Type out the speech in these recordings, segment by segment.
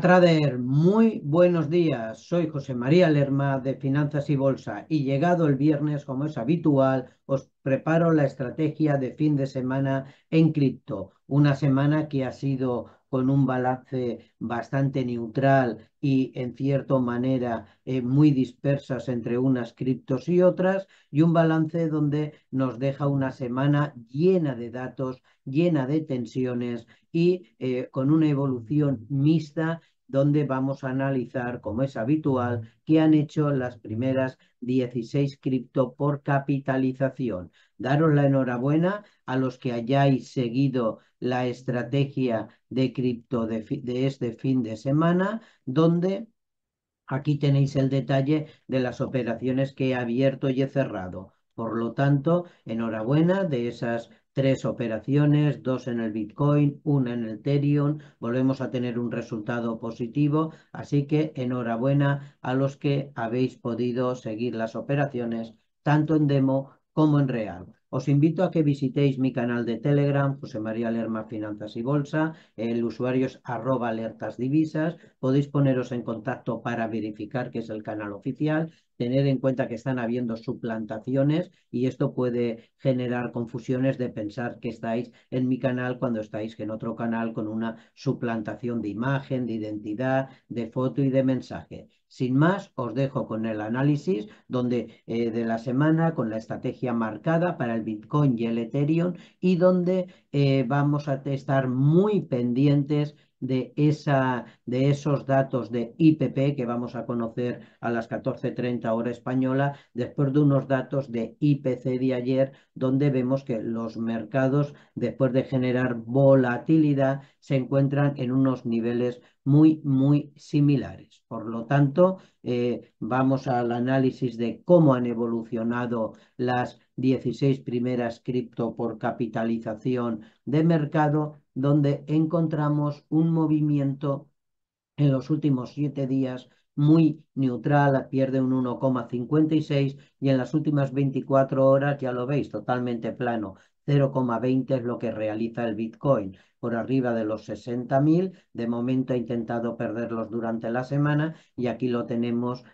Trader, muy buenos días. Soy José María Lerma de Finanzas y Bolsa y llegado el viernes, como es habitual, os preparo la estrategia de fin de semana en cripto. Una semana que ha sido con un balance bastante neutral y en cierta manera muy dispersas entre unas criptos y otras, y un balance donde nos deja una semana llena de datos, llena de tensiones y con una evolución mixta donde vamos a analizar, como es habitual, qué han hecho las primeras 16 cripto por capitalización. Daros la enhorabuena a los que hayáis seguido la estrategia de cripto de este fin de semana, donde aquí tenéis el detalle de las operaciones que he abierto y he cerrado. Por lo tanto, enhorabuena de esas tres operaciones, dos en el Bitcoin, una en el Ethereum. Volvemos a tener un resultado positivo, así que enhorabuena a los que habéis podido seguir las operaciones tanto en demo como en real. Os invito a que visitéis mi canal de Telegram, José María Lerma Finanzas y Bolsa. El usuario es @alertasdivisas. Podéis poneros en contacto para verificar que es el canal oficial. Tener en cuenta que están habiendo suplantaciones y esto puede generar confusiones de pensar que estáis en mi canal cuando estáis en otro canal con una suplantación de imagen, de identidad, de foto y de mensaje. Sin más, os dejo con el análisis de la semana, con la estrategia marcada para el Bitcoin y el Ethereum, y donde vamos a estar muy pendientes de esos datos de IPP que vamos a conocer a las 14:30 hora española, después de unos datos de IPC de ayer, donde vemos que los mercados, después de generar volatilidad, se encuentran en unos niveles muy similares. Por lo tanto, vamos al análisis de cómo han evolucionado las 16 primeras cripto por capitalización de mercado, donde encontramos un movimiento en los últimos 7 días muy neutral, pierde un 1,56 y en las últimas 24 horas, ya lo veis, totalmente plano. 0,20 es lo que realiza el Bitcoin, por arriba de los 60.000. De momento ha intentado perderlos durante la semana y aquí lo tenemos.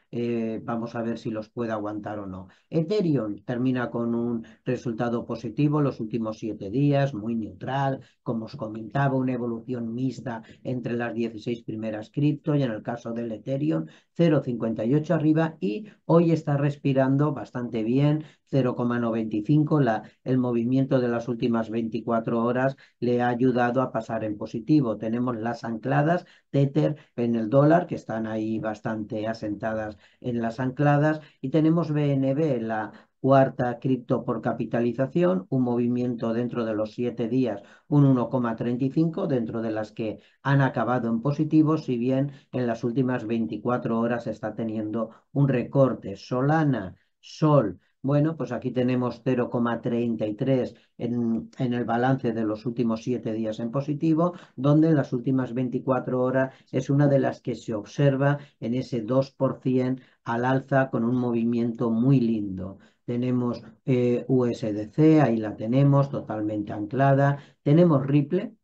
Vamos a ver si los puede aguantar o no. Ethereum termina con un resultado positivo los últimos 7 días, muy neutral, como os comentaba, una evolución mixta entre las 16 primeras cripto y en el caso del Ethereum 0,58 arriba, y hoy está respirando bastante bien, 0,95. El movimiento de las últimas 24 horas le ha ayudado a pasar en positivo. Tenemos las ancladas Tether en el dólar, que están ahí bastante asentadas en las ancladas, y tenemos BNB, la cuarta cripto por capitalización, un movimiento dentro de los 7 días, un 1,35, dentro de las que han acabado en positivo, si bien en las últimas 24 horas está teniendo un recorte. Solana, Sol. Bueno, pues aquí tenemos 0,33 en el balance de los últimos 7 días en positivo, donde en las últimas 24 horas es una de las que se observa en ese 2% al alza, con un movimiento muy lindo. Tenemos USDC, ahí la tenemos totalmente anclada. Tenemos Ripple,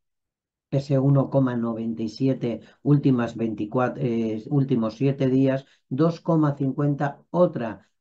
ese 1,97 últimos 7 días, 2,50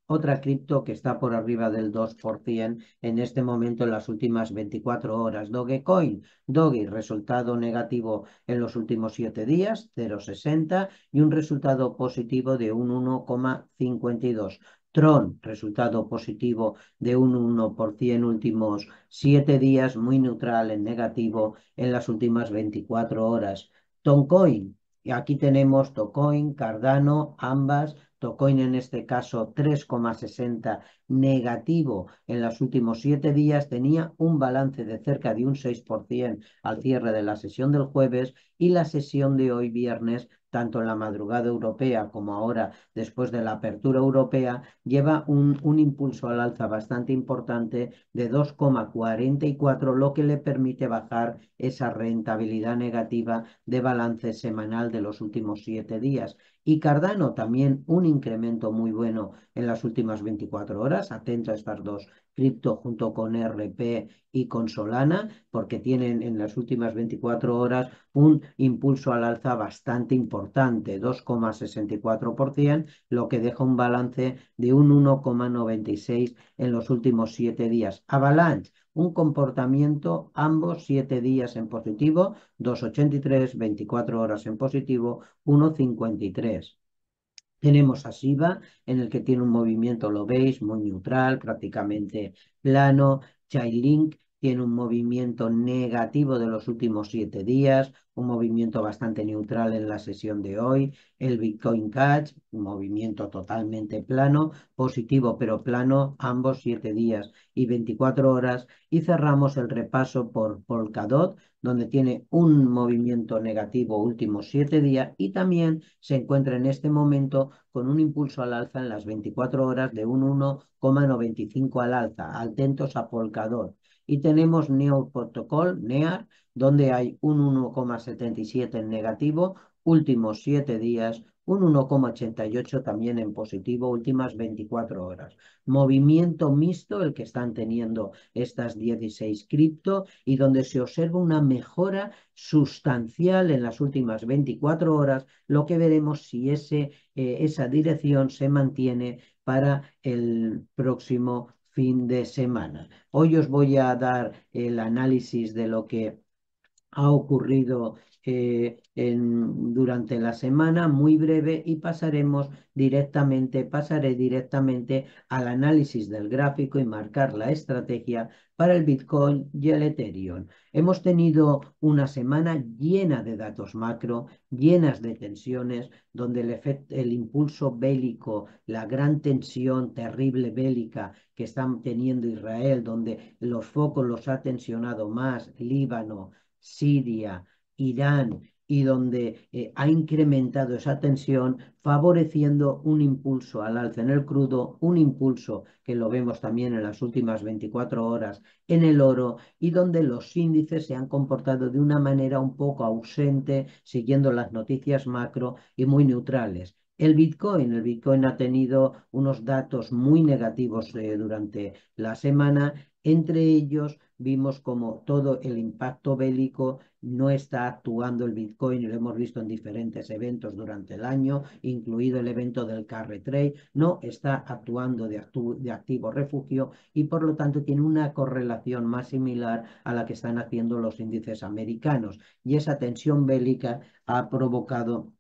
otra cripto que está por arriba del 2% en este momento en las últimas 24 horas. Dogecoin, Doge, resultado negativo en los últimos 7 días, 0,60, y un resultado positivo de un 1,52. Tron, resultado positivo de un 1% últimos 7 días, muy neutral en negativo en las últimas 24 horas. Toncoin, y aquí tenemos Toncoin, Cardano, ambas. Toncoin en este caso 3,60 negativo en los últimos 7 días, tenía un balance de cerca de un 6% al cierre de la sesión del jueves, y la sesión de hoy viernes, tanto en la madrugada europea como ahora después de la apertura europea, lleva un impulso al alza bastante importante de 2,44, lo que le permite bajar esa rentabilidad negativa de balance semanal de los últimos 7 días. Y Cardano también un incremento muy bueno en las últimas 24 horas. Atento a estas dos cripto junto con RP y con Solana, porque tienen en las últimas 24 horas un impulso al alza bastante importante, 2,64%, lo que deja un balance de un 1,96 en los últimos 7 días. Avalanche, un comportamiento ambos 7 días en positivo, 2,83, 24 horas en positivo, 1,53. Tenemos a Shiba, en el que tiene un movimiento, lo veis, muy neutral, prácticamente plano. Chainlink tiene un movimiento negativo de los últimos 7 días, un movimiento bastante neutral en la sesión de hoy. El Bitcoin Cash, un movimiento totalmente plano, positivo pero plano, ambos 7 días y 24 horas. Y cerramos el repaso por Polkadot, donde tiene un movimiento negativo últimos 7 días y también se encuentra en este momento con un impulso al alza en las 24 horas de un 1,95 al alza. Atentos a Polkadot. Y tenemos Neo Protocol, NEAR, donde hay un 1,77 en negativo, últimos 7 días, un 1,88 también en positivo, últimas 24 horas. Movimiento mixto el que están teniendo estas 16 cripto y donde se observa una mejora sustancial en las últimas 24 horas, lo que veremos si esa dirección se mantiene para el próximo fin de semana. Hoy os voy a dar el análisis de lo que ha ocurrido durante la semana, muy breve, y pasaré directamente al análisis del gráfico y marcar la estrategia para el Bitcoin y el Ethereum. Hemos tenido una semana llena de datos macro, llenas de tensiones, donde el impulso bélico, la gran tensión terrible bélica que están teniendo Israel, donde los focos los ha tensionado más Líbano, Siria, Irán, y donde ha incrementado esa tensión, favoreciendo un impulso al alza en el crudo, un impulso que lo vemos también en las últimas 24 horas en el oro, y donde los índices se han comportado de una manera un poco ausente, siguiendo las noticias macro y muy neutrales. El Bitcoin ha tenido unos datos muy negativos durante la semana. Entre ellos vimos como todo el impacto bélico no está actuando el Bitcoin, y lo hemos visto en diferentes eventos durante el año, incluido el evento del carry trade, no está actuando de activo refugio, y por lo tanto tiene una correlación más similar a la que están haciendo los índices americanos. Y esa tensión bélica ha provocado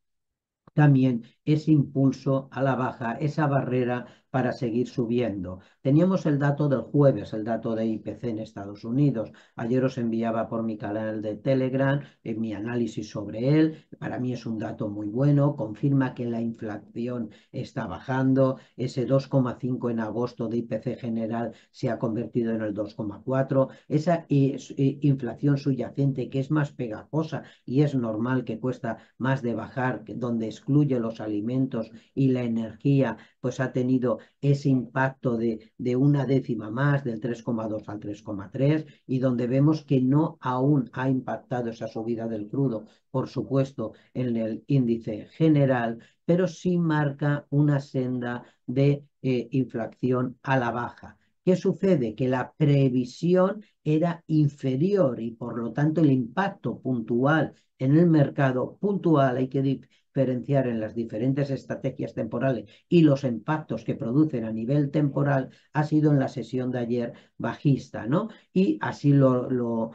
también ese impulso a la baja, esa barrera para seguir subiendo. Teníamos el dato del jueves, el dato de IPC en Estados Unidos. Ayer os enviaba por mi canal de Telegram mi análisis sobre él. Para mí es un dato muy bueno, confirma que la inflación está bajando. Ese 2,5 en agosto de IPC general se ha convertido en el 2,4. Esa inflación subyacente, que es más pegajosa y es normal, que cuesta más de bajar, donde excluye los alimentos y la energía, pues ha tenido ese impacto de una décima más, del 3,2 al 3,3, y donde vemos que no aún ha impactado esa subida del crudo, por supuesto, en el índice general, pero sí marca una senda de inflación a la baja. ¿Qué sucede? Que la previsión era inferior y por lo tanto el impacto puntual en el mercado puntual, hay que diferenciar en las diferentes estrategias temporales y los impactos que producen a nivel temporal, ha sido en la sesión de ayer bajista, ¿no? Y así lo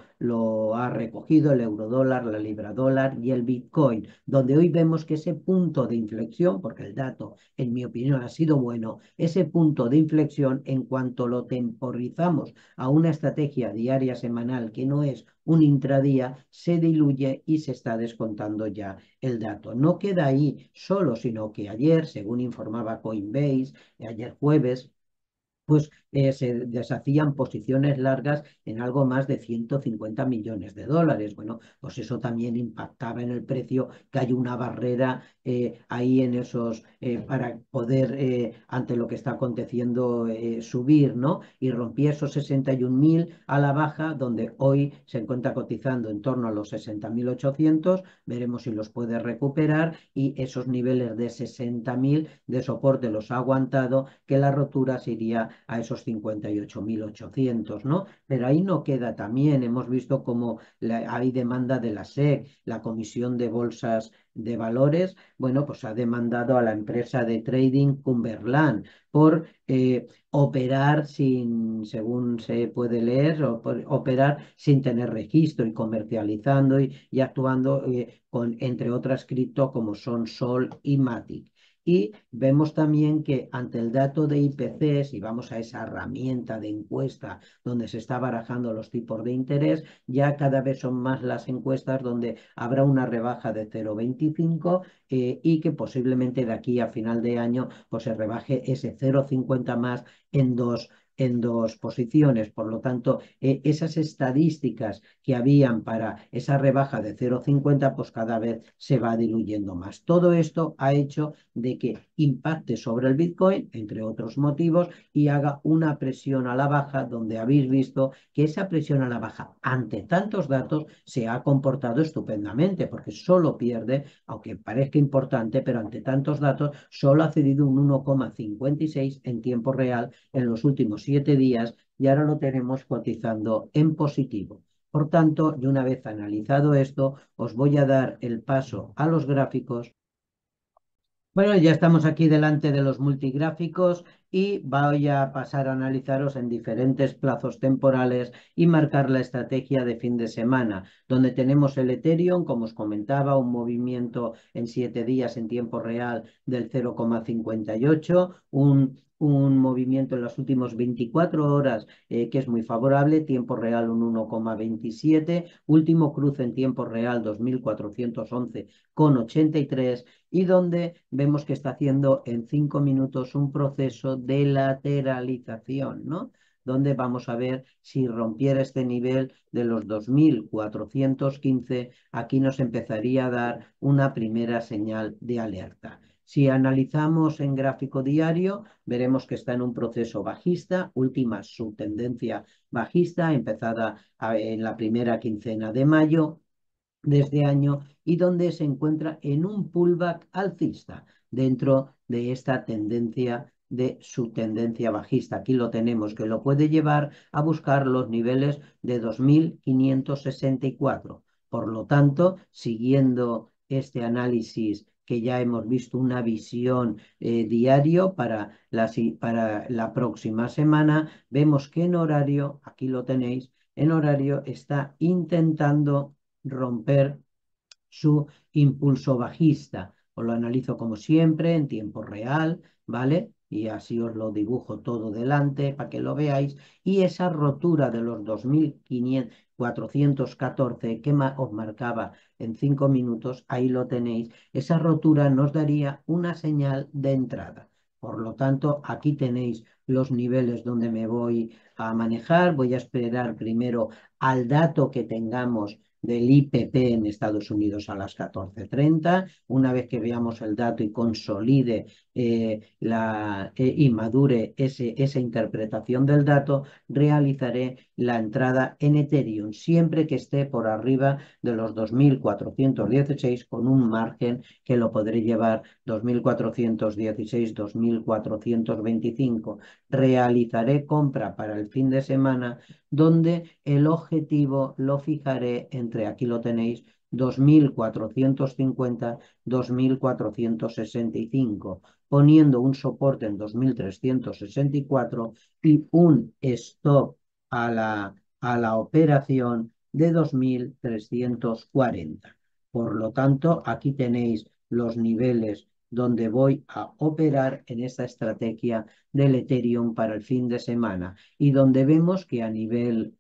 ha recogido el eurodólar, la libra dólar y el Bitcoin, donde hoy vemos que ese punto de inflexión, porque el dato, en mi opinión, ha sido bueno, ese punto de inflexión, en cuanto lo temporizamos a una estrategia diaria semanal que no es un intradía, se diluye y se está descontando ya el dato. No queda ahí solo, sino que ayer, según informaba Coinbase, ayer jueves, pues se deshacían posiciones largas en algo más de 150 millones de dólares. Bueno, pues eso también impactaba en el precio, que hay una barrera ahí en esos, para poder, ante lo que está aconteciendo, subir, ¿no? Y rompí esos 61.000 a la baja, donde hoy se encuentra cotizando en torno a los 60.800. Veremos si los puede recuperar, y esos niveles de 60.000 de soporte los ha aguantado, que la rotura se iría a esos 58.800, ¿no? Pero ahí no queda. También hemos visto cómo hay demanda de la SEC, la Comisión de Bolsas de Valores. Bueno, pues ha demandado a la empresa de trading Cumberland por operar sin, según se puede leer, o por operar sin tener registro, y comercializando y actuando con, entre otras cripto, como son Sol y Matic. Y vemos también que ante el dato de IPC, si vamos a esa herramienta de encuesta donde se está barajando los tipos de interés, ya cada vez son más las encuestas donde habrá una rebaja de 0,25, y que posiblemente de aquí a final de año pues se rebaje ese 0,50 más en dos posiciones. Por lo tanto, esas estadísticas que habían para esa rebaja de 0,50, pues cada vez se va diluyendo más. Todo esto ha hecho de que impacte sobre el Bitcoin, entre otros motivos, y haga una presión a la baja, donde habéis visto que esa presión a la baja ante tantos datos se ha comportado estupendamente, porque solo pierde, aunque parezca importante, pero ante tantos datos solo ha cedido un 1,56 en tiempo real en los últimos 7 días, y ahora lo tenemos cotizando en positivo. Por tanto, y una vez analizado esto, os voy a dar el paso a los gráficos. Bueno, ya estamos aquí delante de los multigráficos, y voy a pasar a analizaros en diferentes plazos temporales y marcar la estrategia de fin de semana, donde tenemos el Ethereum, como os comentaba, un movimiento en 7 días en tiempo real del 0,58, un movimiento en las últimas 24 horas que es muy favorable, tiempo real un 1,27, último cruce en tiempo real 2.411,83, y donde vemos que está haciendo en 5 minutos un proceso de lateralización, ¿no? Donde vamos a ver si rompiera este nivel de los 2.415, aquí nos empezaría a dar una primera señal de alerta. Si analizamos en gráfico diario, veremos que está en un proceso bajista, última subtendencia bajista, empezada en la primera quincena de mayo de este año, y donde se encuentra en un pullback alcista dentro de esta tendencia de su tendencia bajista. Aquí lo tenemos, que lo puede llevar a buscar los niveles de 2.564. Por lo tanto, siguiendo este análisis, que ya hemos visto una visión diario para la próxima semana, vemos que en horario, aquí lo tenéis, en horario está intentando romper su impulso bajista. Os lo analizo como siempre en tiempo real, ¿vale? Y así os lo dibujo todo delante para que lo veáis. Y esa rotura de los 2.414 que os marcaba en 5 minutos, ahí lo tenéis. Esa rotura nos daría una señal de entrada. Por lo tanto, aquí tenéis los niveles donde me voy a manejar. Voy a esperar primero al dato que tengamos del IPP en Estados Unidos a las 14:30. Una vez que veamos el dato y consolide y madure esa interpretación del dato, realizaré la entrada en Ethereum, siempre que esté por arriba de los 2.416, con un margen que lo podré llevar 2.416, 2.425. Realizaré compra para el fin de semana, donde el objetivo lo fijaré entre, aquí lo tenéis, 2.450, 2.465, poniendo un soporte en 2.364 y un stop a la operación de 2.340. Por lo tanto, aquí tenéis los niveles donde voy a operar en esta estrategia del Ethereum para el fin de semana, y donde vemos que a nivel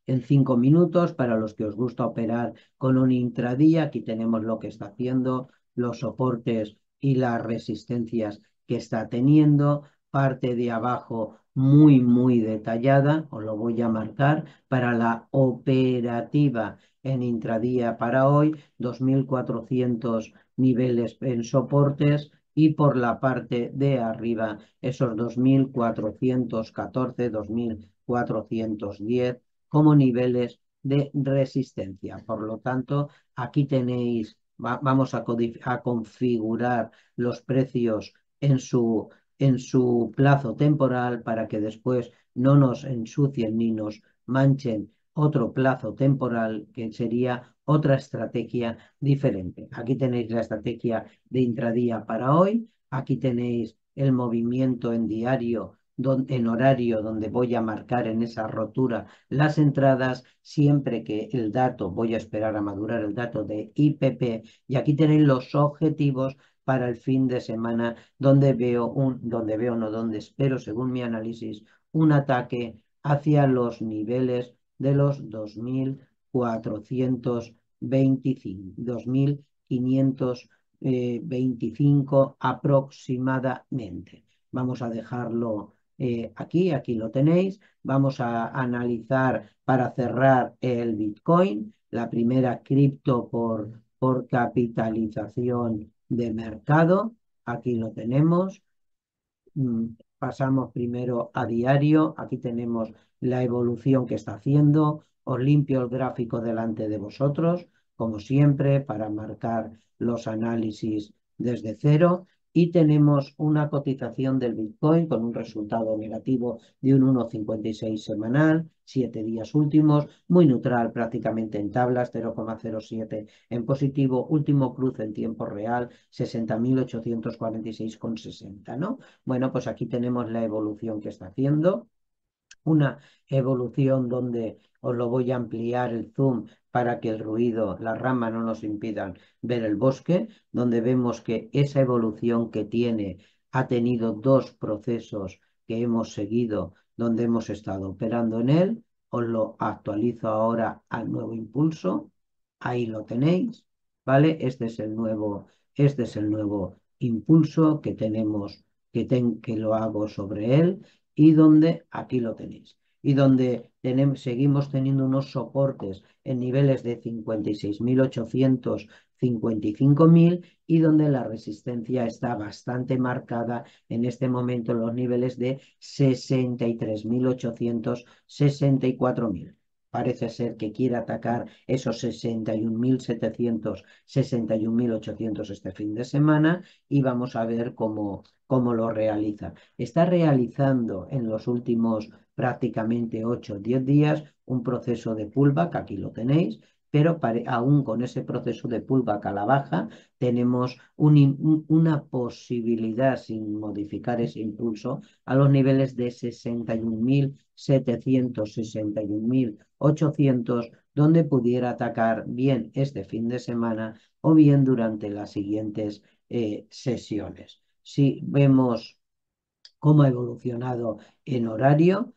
en 5 minutos, para los que os gusta operar con un intradía, aquí tenemos lo que está haciendo, los soportes y las resistencias que está teniendo. parte de abajo muy, muy detallada, os lo voy a marcar, para la operativa en intradía para hoy, 2.400 niveles en soportes y por la parte de arriba esos 2.414, 2.410 como niveles de resistencia. Por lo tanto, aquí tenéis, vamos a configurar los precios en su plazo temporal para que después no nos ensucien ni nos manchen otro plazo temporal que sería otra estrategia diferente. Aquí tenéis la estrategia de intradía para hoy, aquí tenéis el movimiento en diario, en horario, donde voy a marcar en esa rotura las entradas, siempre que el dato, voy a esperar a madurar el dato de IPP, y aquí tenéis los objetivos para el fin de semana, donde espero, según mi análisis, un ataque hacia los niveles de los 2.425, 2.525 aproximadamente. Vamos a dejarlo aquí lo tenéis. Vamos a analizar para cerrar el Bitcoin, la primera cripto por capitalización de mercado. Aquí lo tenemos. Pasamos primero a diario. Aquí tenemos la evolución que está haciendo. Os limpio el gráfico delante de vosotros, como siempre, para marcar los análisis desde cero. Y tenemos una cotización del Bitcoin con un resultado negativo de un 1,56 semanal, 7 días últimos, muy neutral prácticamente en tablas, 0,07 en positivo, último cruce en tiempo real, 60.846,60, ¿no? Bueno, pues aquí tenemos la evolución que está haciendo. Una evolución donde os lo voy a ampliar el zoom para que el ruido, la rama no nos impidan ver el bosque, donde vemos que esa evolución que tiene ha tenido dos procesos que hemos seguido, donde hemos estado operando en él. Os lo actualizo ahora al nuevo impulso. Ahí lo tenéis, ¿vale? Este es el nuevo impulso que tenemos, que lo hago sobre él, y donde aquí lo tenéis, y donde seguimos teniendo unos soportes en niveles de 56.800, 55.000, y donde la resistencia está bastante marcada en este momento en los niveles de 63.800, 64.000. Parece ser que quiere atacar esos 61.700, 61.800 este fin de semana, y vamos a ver cómo lo realiza. Está realizando en los últimos prácticamente 8 o 10 días un proceso de pullback, aquí lo tenéis, pero aún con ese proceso de pullback a la baja tenemos una posibilidad, sin modificar ese impulso, a los niveles de 61.700, 61.800, donde pudiera atacar bien este fin de semana o bien durante las siguientes sesiones. Si vemos cómo ha evolucionado en horario,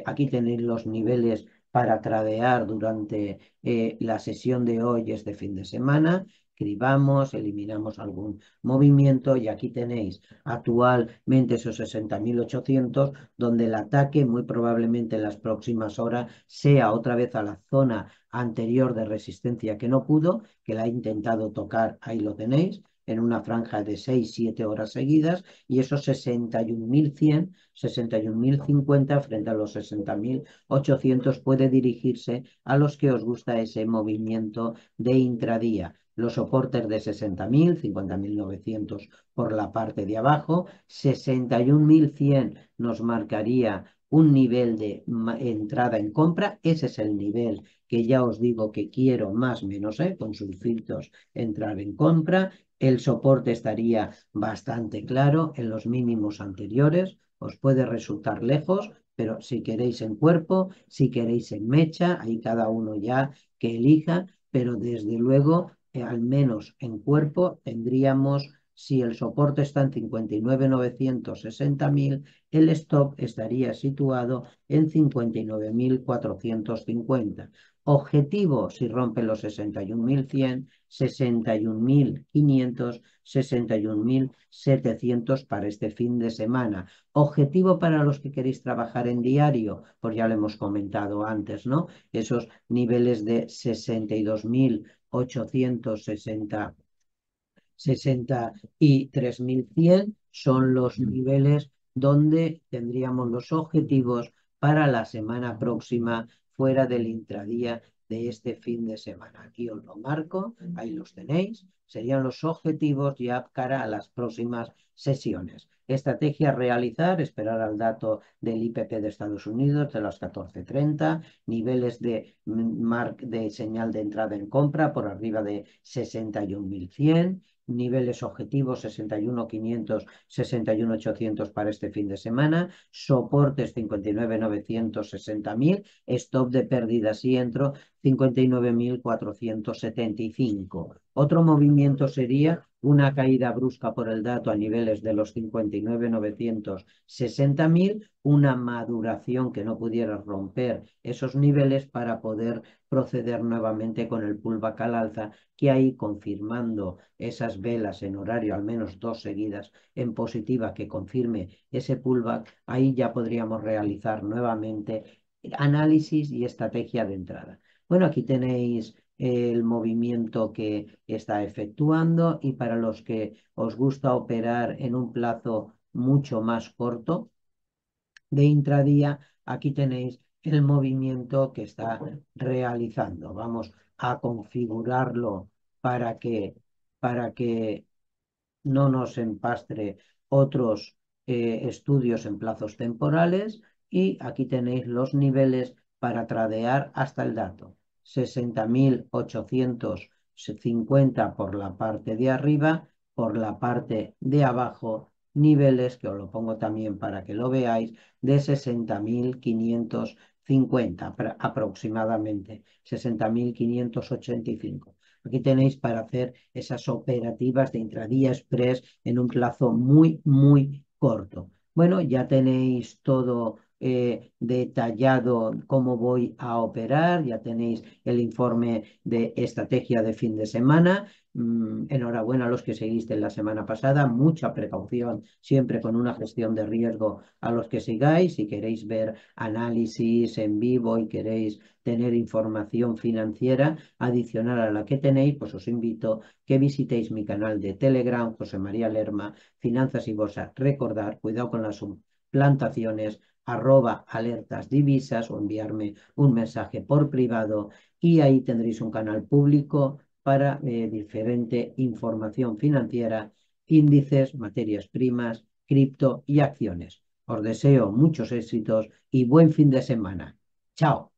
aquí tenéis los niveles para tradear durante la sesión de hoy, este fin de semana. Cribamos, eliminamos algún movimiento, y aquí tenéis actualmente esos 60.800, donde el ataque muy probablemente en las próximas horas sea otra vez a la zona anterior de resistencia que no pudo, que la ha intentado tocar, ahí lo tenéis, en una franja de 6-7 horas seguidas, y esos 61.100, 61.050 frente a los 60.800 puede dirigirse a los que os gusta ese movimiento de intradía. Los soportes de 60.000, 50.900 por la parte de abajo, 61.100 nos marcaría un nivel de entrada en compra. Ese es el nivel que ya os digo que quiero más o menos, con sus filtros, entrar en compra. El soporte estaría bastante claro en los mínimos anteriores. Os puede resultar lejos, pero si queréis en cuerpo, si queréis en mecha, ahí cada uno ya que elija, pero desde luego, al menos en cuerpo, tendríamos, si el soporte está en 59.900, 60.000, el stop estaría situado en 59.450. Objetivo, si rompe los 61.100, 61.500, 61.700 para este fin de semana. Objetivo para los que queréis trabajar en diario, pues ya lo hemos comentado antes, ¿no? Esos niveles de 63.100 son los niveles donde tendríamos los objetivos para la semana próxima fuera del intradía de este fin de semana. Aquí os lo marco, ahí los tenéis. Serían los objetivos ya cara a las próximas sesiones. Estrategia a realizar, esperar al dato del IPP de Estados Unidos de las 14:30, niveles de señal de entrada en compra por arriba de 61.100, niveles objetivos 61.500, 61.800 para este fin de semana, soportes 59.900, 60.000, stop de pérdidas y entro 59.475. Otro movimiento sería una caída brusca por el dato a niveles de los 59.900, 60.000, una maduración que no pudiera romper esos niveles para poder proceder nuevamente con el pullback al alza, que ahí confirmando esas velas en horario, al menos dos seguidas en positiva que confirme ese pullback, ahí ya podríamos realizar nuevamente análisis y estrategia de entrada. Bueno, aquí tenéis el movimiento que está efectuando, y para los que os gusta operar en un plazo mucho más corto de intradía, aquí tenéis el movimiento que está realizando. Vamos a configurarlo para que no nos empastre otros estudios en plazos temporales, y aquí tenéis los niveles para tradear hasta el dato. 60.850 por la parte de arriba, por la parte de abajo, niveles que os lo pongo también para que lo veáis, de 60.550 aproximadamente, 60.585. Aquí tenéis para hacer esas operativas de intradía express en un plazo muy, muy corto. Bueno, ya tenéis todo detallado cómo voy a operar, ya tenéis el informe de estrategia de fin de semana. Enhorabuena a los que seguiste la semana pasada, mucha precaución siempre con una gestión de riesgo a los que sigáis. Si queréis ver análisis en vivo y queréis tener información financiera adicional a la que tenéis, pues os invito que visitéis mi canal de Telegram, José María Lerma, Finanzas y Bolsa. Recordar, cuidado con las suplantaciones, @alertas divisas, o enviarme un mensaje por privado, y ahí tendréis un canal público para diferente información financiera, índices, materias primas, cripto y acciones. Os deseo muchos éxitos y buen fin de semana. Chao.